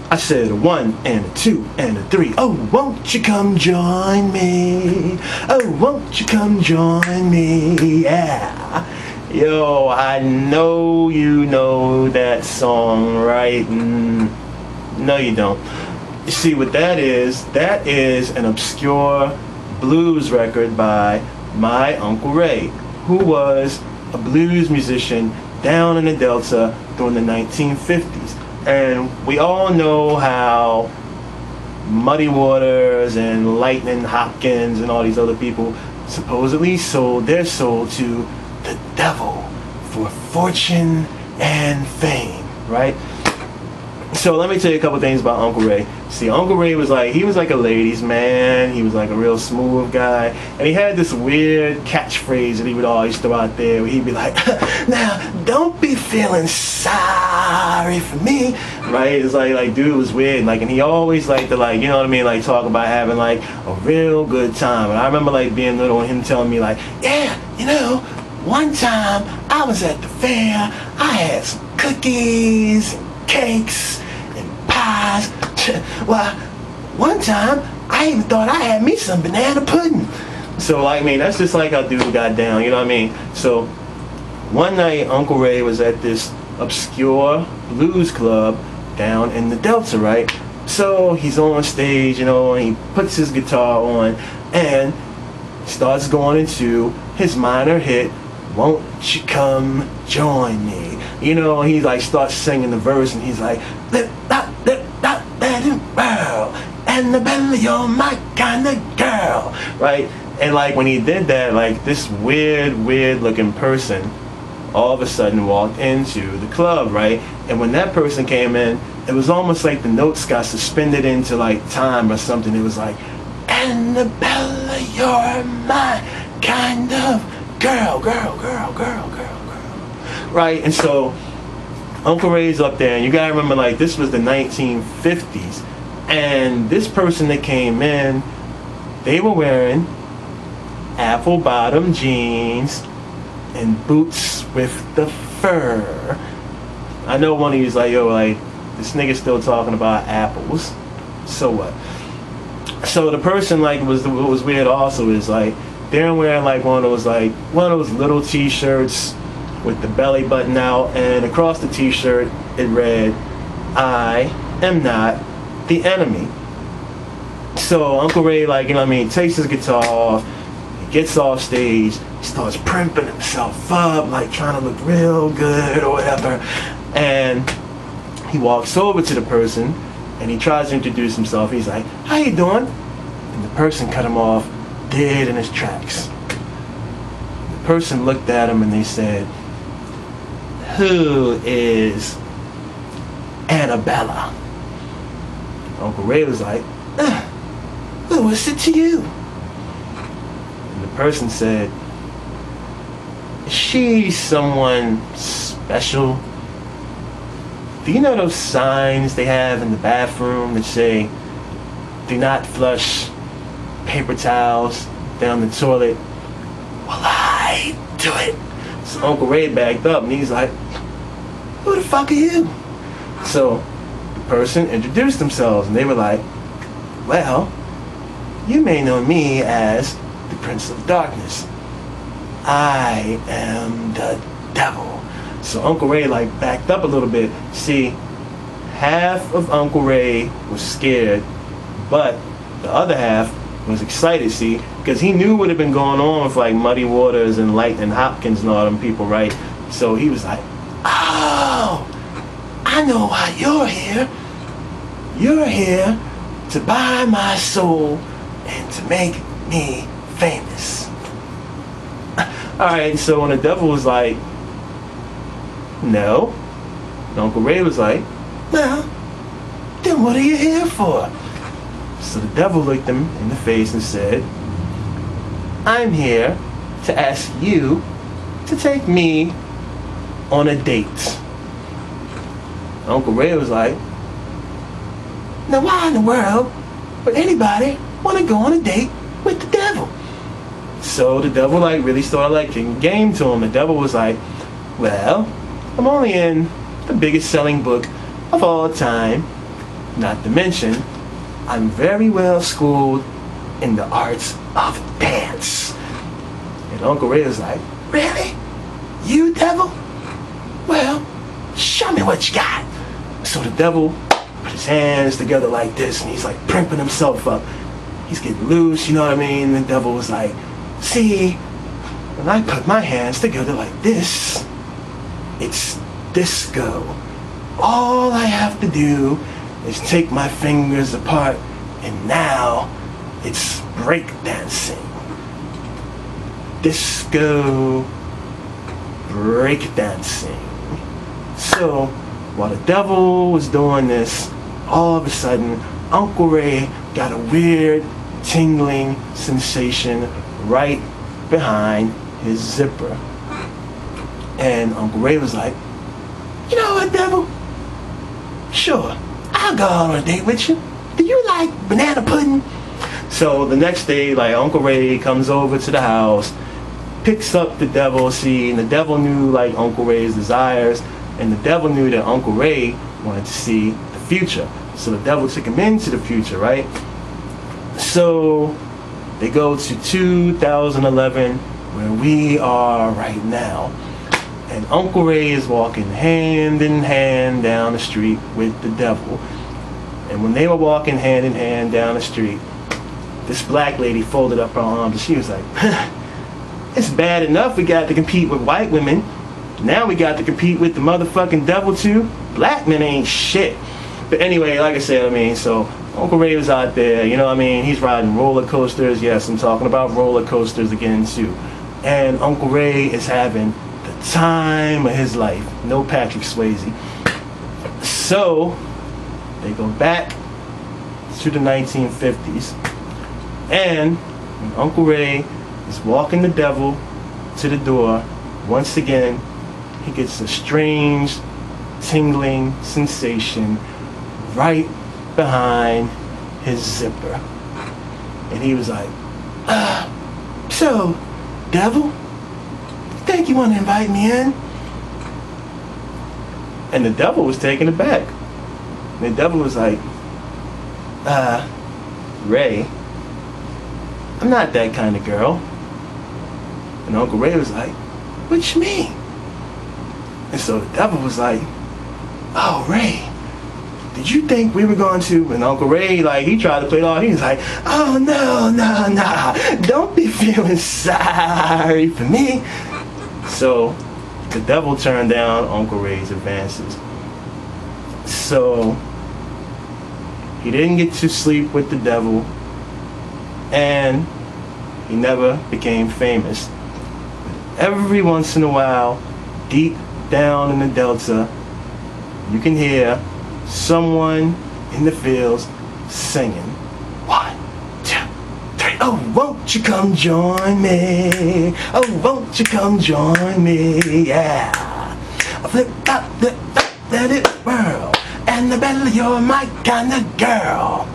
I said a 1 and a 2 and a 3. Oh, won't you come join me? Oh, won't you come join me? Yeah. Yo, I know you know that song, right? No, you don't. You see what that is an obscure blues record by my Uncle Ray, who was a blues musician down in the Delta during the 1950s. And we all know how Muddy Waters and Lightning Hopkins and all these other people supposedly sold their soul to the devil for fortune and fame, right? So let me tell you a couple things about Uncle Ray. See, Uncle Ray was like a ladies' man. He was like a real smooth guy. And he had this weird catchphrase that he would always throw out there where he'd be like, now, don't be feeling sorry for me, right? It's like dude was weird. And he always liked to you know what I mean, talk about having a real good time. And I remember being little and him telling me yeah, you know, one time I was at the fair, I had some cookies and cakes and pies. Well, one time I even thought I had me some banana pudding. So that's just how dude got down, you know what I mean? So one night Uncle Ray was at this obscure blues club down in the Delta, right? So he's on stage, you know, and he puts his guitar on and starts going into his minor hit, Won't You Come Join Me? You know, he starts singing the verse and he's like, girl, and the belly, you're my kind of girl, right? And when he did that, this weird looking person all of a sudden walked into the club, right? And when that person came in, it was almost like the notes got suspended into time or something. It was Annabella, you're my kind of girl, right? And so Uncle Ray's up there, and you gotta remember, this was the 1950s, and this person that came in, they were wearing apple-bottom jeans and boots with the fur. I know one of you's yo, this nigga's still talking about apples. So what? So the person, what was weird also is, they're wearing, one of those little t-shirts with the belly button out, and across the t-shirt it read, I am not the enemy. So Uncle Ray, you know what I mean, takes his guitar off, he gets off stage, he starts primping himself up, trying to look real good or whatever, and he walks over to the person and he tries to introduce himself. He's like, how you doing? And the person cut him off dead in his tracks. The person looked at him and they said, who is Annabella? Uncle Ray was like, who is it to you? And the person said, is she someone special? Do you know those signs they have in the bathroom that say, do not flush paper towels down the toilet? Well, I do it. So Uncle Ray backed up and he's like, who the fuck are you? So the person introduced themselves and they were like, well, you may know me as the Prince of Darkness. I am the devil. So Uncle Ray backed up a little bit. See, half of Uncle Ray was scared, but the other half was excited, see, because he knew what had been going on with Muddy Waters and Lightning Hopkins and all them people, right? So he was like, oh, I know why you're here. You're here to buy my soul and to make me famous. Alright, so when the devil was like, no, and Uncle Ray was like, well, then what are you here for? So the devil looked him in the face and said, I'm here to ask you to take me on a date. Uncle Ray was like, now why in the world would anybody want to go on a date with the devil? So the devil really started kicking game to him. The devil was like, well, I'm only in the biggest selling book of all time, Not to mention, I'm very well schooled in the arts of dance. And Uncle Ray was like, really? You, devil? Well, show me what you got. So the devil put his hands together like this, and he's like primping himself up. He's getting loose, you know what I mean? And the devil was like, see, when I put my hands together like this, it's disco. All I have to do is take my fingers apart, and now it's breakdancing. Disco breakdancing. So while the devil was doing this, all of a sudden Uncle Ray got a weird tingling sensation right behind his zipper. And Uncle Ray was like, you know what, devil? Sure, I'll go on a date with you. Do you like banana pudding? So the next day, like, Uncle Ray comes over to the house, picks up the devil, see, and the devil knew, like, Uncle Ray's desires, and the devil knew that Uncle Ray wanted to see the future. So the devil took him into the future, right? So they go to 2011, where we are right now. And Uncle Ray is walking hand in hand down the street with the devil. And when they were walking hand in hand down the street, this black lady folded up her arms and she was like, it's bad enough we got to compete with white women. Now we got to compete with the motherfucking devil too. Black men ain't shit. But anyway, like I said, I mean, so Uncle Ray was out there, you know what I mean? He's riding roller coasters. Yes, I'm talking about roller coasters again too. And Uncle Ray is having the time of his life. No Patrick Swayze. So they go back to the 1950s. And when Uncle Ray is walking the devil to the door, once again, he gets a strange, tingling sensation right behind his zipper. And he was like, so, devil, you think you want to invite me in? And the devil was taken aback. And the devil was like, Ray, I'm not that kind of girl. And Uncle Ray was like, what you mean? And so the devil was like, oh, Ray, did you think we were going to? And Uncle Ray, like, he tried to play it off. He was like, oh, no. Don't be feeling sorry for me. So the devil turned down Uncle Ray's advances. So he didn't get to sleep with the devil, and he never became famous. But every once in a while, deep down in the Delta, you can hear someone in the fields singing. 1, 2, 3. Oh, won't you come join me? Oh, won't you come join me? Yeah. Flip up, let it whirl. And the better you're my kind of girl.